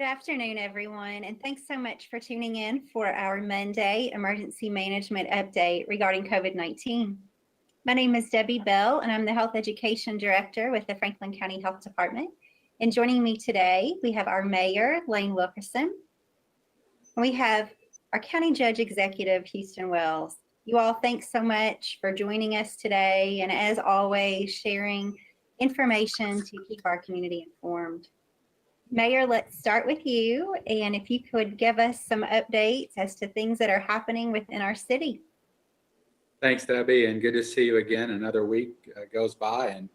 Good afternoon, everyone, and thanks so much for tuning in for our Monday emergency management update regarding COVID-19. My name is Debbie Bell, and I'm the Health Education Director with the Franklin County Health Department. And joining me today, we have our Mayor, Lane Wilkerson. We have our County Judge Executive, Houston Wells. You all, thanks so much for joining us today, and as always, sharing information to keep our community informed. Mayor, let's start with you, and if you could give us some updates as to things that are happening within our city. Thanks, Debbie, and good to see you again. Another week goes by, and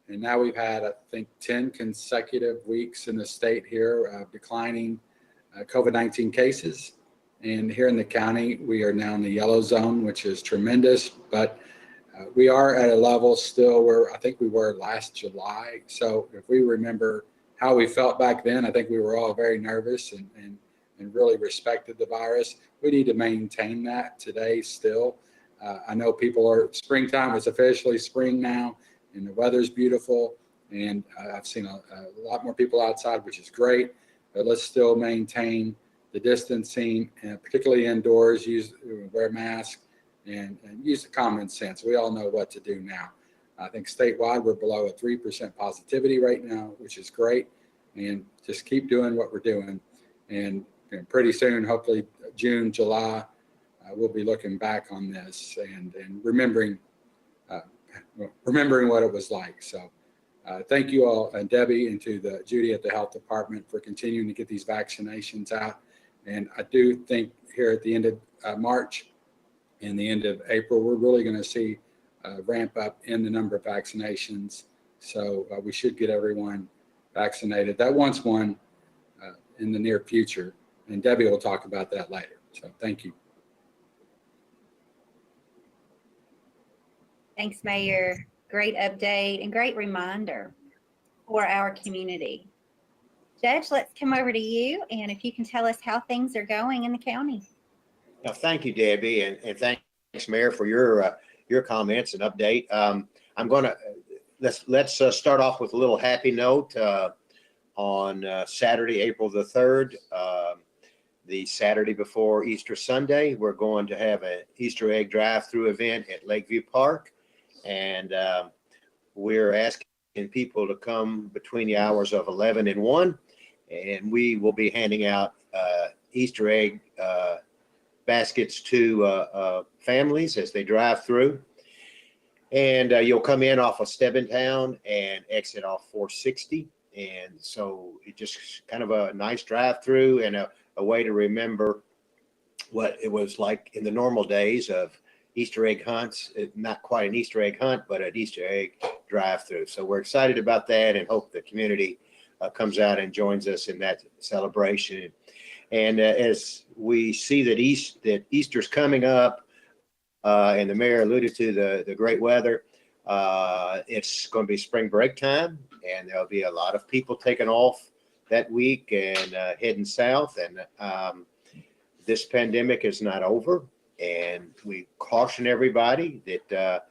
now we've had, I think, 10 consecutive weeks in the state here of declining COVID-19 cases. And here in the county, we are now in the yellow zone, which is tremendous, but we are at a level still where I think we were last July. So if we remember how we felt back then, I think we were all very nervous and really respected the virus. We need to maintain that today still. I know springtime is officially spring now, and the weather's beautiful, and I've seen a lot more people outside, which is great, but let's still maintain the distancing, and particularly indoors, wear masks and use the common sense. We all know what to do now. I think statewide, we're below a 3% positivity right now, which is great. And just keep doing what we're doing. And pretty soon, hopefully June, July, we'll be looking back on this and remembering what it was like. So thank you all, and Debbie, and to Judy at the Health Department for continuing to get these vaccinations out. And I do think here at the end of March and the end of April, we're really going to see ramp up in the number of vaccinations. So we should get everyone vaccinated that wants one in the near future. And Debbie will talk about that later. So thank you. Thanks, Mayor. Great update and great reminder for our community. Judge, let's come over to you, and if you can tell us how things are going in the county. Now, thank you, Debbie, and thanks, Mayor, for your comments and update. I'm going to let's start off with a little happy note. On Saturday, April the 3rd, the Saturday before Easter Sunday, we're going to have an Easter egg drive-through event at Lakeview Park, and we're asking people to come between the hours of 11 and 1, and we will be handing out Easter egg baskets to families as they drive through. And you'll come in off of Stebbintown and exit off 460. And so it just kind of a nice drive through and a way to remember what it was like in the normal days of Easter egg hunts. Not quite an Easter egg hunt, but an Easter egg drive through. So we're excited about that and hope the community comes out and joins us in that celebration. And as we see that Easter's coming up, and the mayor alluded to the great weather, it's going to be spring break time, and there'll be a lot of people taking off that week and heading south. And this pandemic is not over, and we caution everybody that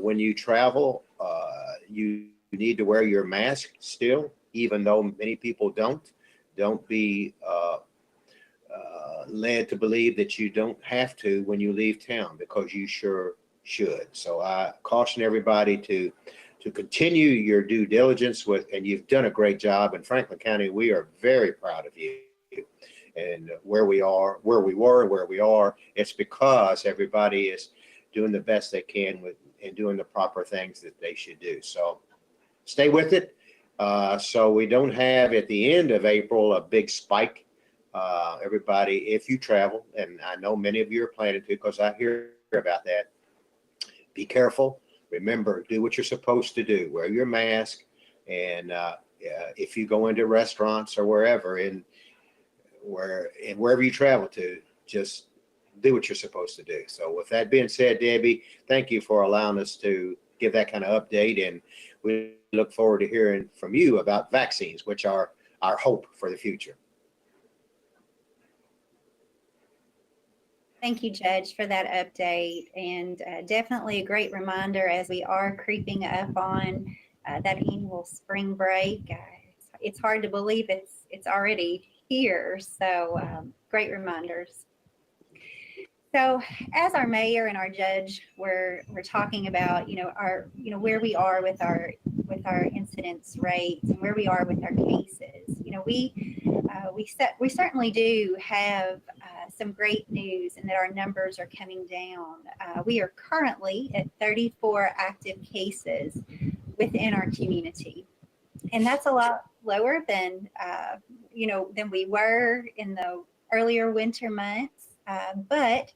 when you travel, you need to wear your mask still, even though many people don't. Don't be led to believe that you don't have to when you leave town, because you sure should. So I caution everybody to continue your due diligence and you've done a great job in Franklin County. We are very proud of you and where we were, where we are. It's because everybody is doing the best they can and doing the proper things that they should do. So stay with it. So we don't have at the end of April a big spike. Everybody, if you travel, and I know many of you are planning to, because I hear about that, be careful. Remember, do what you're supposed to do. Wear your mask, and if you go into restaurants or wherever you travel to, just do what you're supposed to do. So with that being said, Debbie, thank you for allowing us to give that kind of update, and we look forward to hearing from you about vaccines, which are our hope for the future. Thank you, Judge, for that update, and definitely a great reminder as we are creeping up on that annual spring break. it's hard to believe it's already here. So great reminders. So as our mayor and our judge were talking about, where we are with our incidence rates and where we are with our cases, we certainly do have some great news in that our numbers are coming down. We are currently at 34 active cases within our community, and that's a lot lower than we were in the earlier winter months. But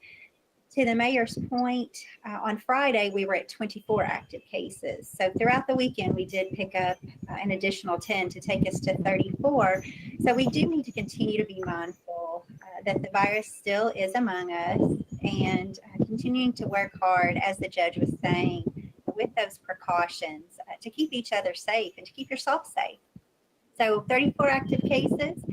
to the mayor's point, on Friday, we were at 24 active cases. So throughout the weekend, we did pick up an additional 10 to take us to 34. So we do need to continue to be mindful that the virus still is among us, and continuing to work hard, as the judge was saying, with those precautions to keep each other safe and to keep yourself safe. So 34 active cases.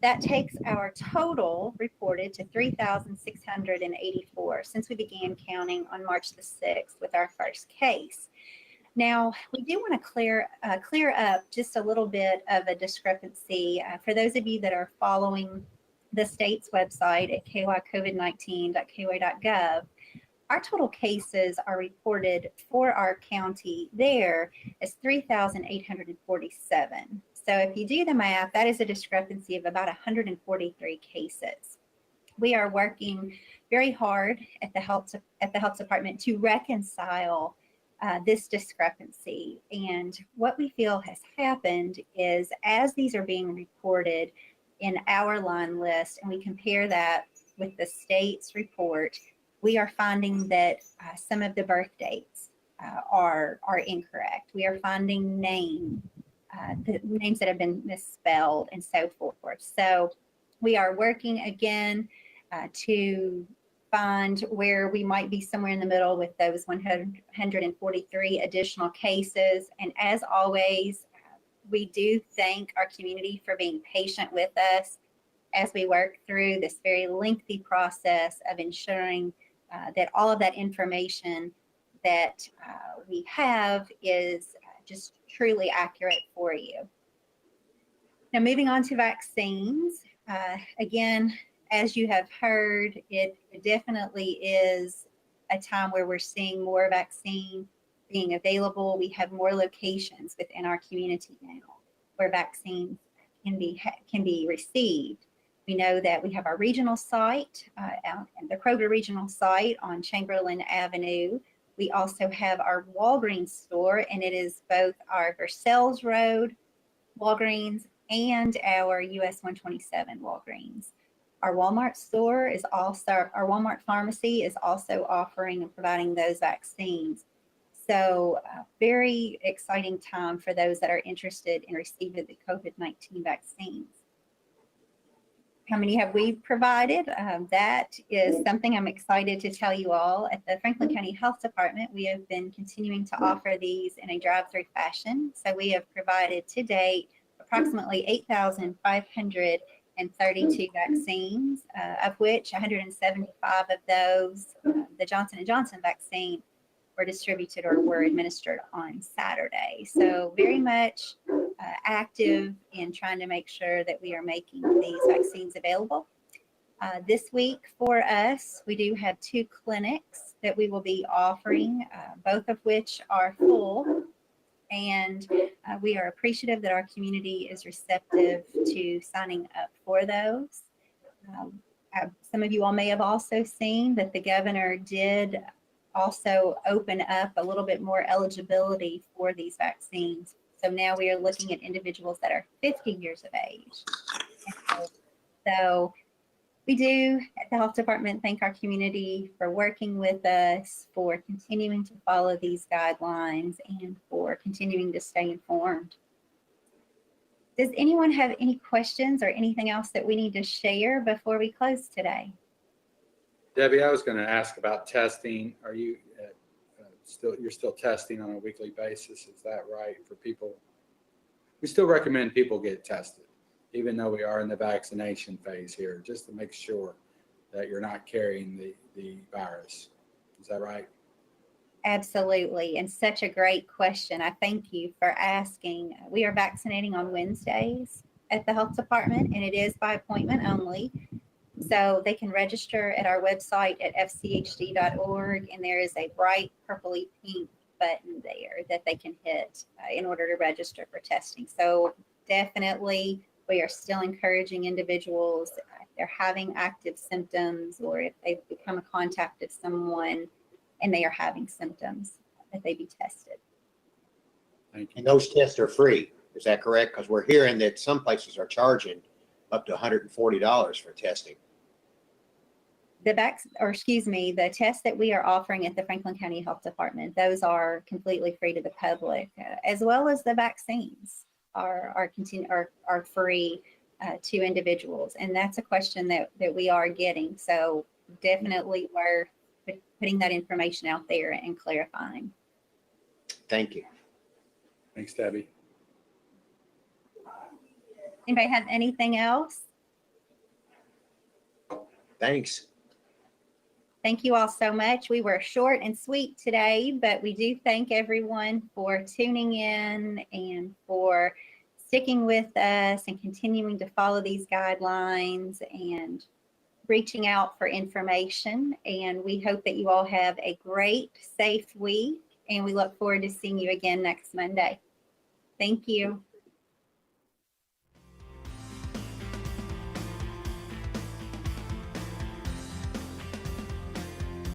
That takes our total reported to 3,684 since we began counting on March the 6th with our first case. Now, we do want to clear up just a little bit of a discrepancy for those of you that are following the state's website at kycovid19.ky.gov. Our total cases are reported for our county there as 3,847. So if you do the math, that is a discrepancy of about 143 cases. We are working very hard at the health department to reconcile this discrepancy. And what we feel has happened is, as these are being reported in our line list, and we compare that with the state's report, we are finding that some of the birth dates are incorrect. We are finding the names that have been misspelled and so forth. So we are working again to find where we might be somewhere in the middle with those 143 additional cases. And as always, we do thank our community for being patient with us as we work through this very lengthy process of ensuring that all of that information that we have is just truly accurate for you. Now, moving on to vaccines. Again, as you have heard, it definitely is a time where we're seeing more vaccine being available. We have more locations within our community now where vaccines can be received. We know that we have our regional site, the Kroger regional site on Chamberlain Avenue. We also have our Walgreens store, and it is both our Versailles Road Walgreens and our US 127 Walgreens. Our Walmart store is also, our Walmart pharmacy is also offering and providing those vaccines. So very exciting time for those that are interested in receiving the COVID-19 vaccines. How many have we provided? That is something I'm excited to tell you all. At the Franklin County Health Department, we have been continuing to offer these in a drive-through fashion. So we have provided to date approximately 8,532 vaccines, of which 175 of those, the Johnson & Johnson vaccine, were distributed or were administered on Saturday. So very much active in trying to make sure that we are making these vaccines available. This week for us, we do have 2 clinics that we will be offering, both of which are full. And we are appreciative that our community is receptive to signing up for those. Some of you all may have also seen that the governor did also open up a little bit more eligibility for these vaccines. So now we are looking at individuals that are 50 years of age. So we do, at the health department, thank our community for working with us, for continuing to follow these guidelines, and for continuing to stay informed. Does anyone have any questions or anything else that we need to share before we close today? Debbie, I was going to ask about testing. Are you you're still testing on a weekly basis? Is that right for people? We still recommend people get tested, even though we are in the vaccination phase here, just to make sure that you're not carrying the virus. Is that right? Absolutely, and such a great question. I thank you for asking. We are vaccinating on Wednesdays at the health department, and it is by appointment only. So they can register at our website at fchd.org, and there is a bright purpley pink button there that they can hit in order to register for testing. So definitely, we are still encouraging individuals, if they're having active symptoms or if they've become a contact of someone and they are having symptoms, that they be tested. Thank you. And those tests are free. Is that correct? Because we're hearing that some places are charging up to $140 for testing. The tests that we are offering at the Franklin County Health Department, those are completely free to the public, as well as the vaccines are free to individuals. And that's a question that we are getting. So definitely we're putting that information out there and clarifying. Thank you. Thanks, Debbie. Anybody have anything else? Thanks. Thank you all so much. We were short and sweet today, but we do thank everyone for tuning in and for sticking with us and continuing to follow these guidelines and reaching out for information. And we hope that you all have a great, safe week, and we look forward to seeing you again next Monday. Thank you.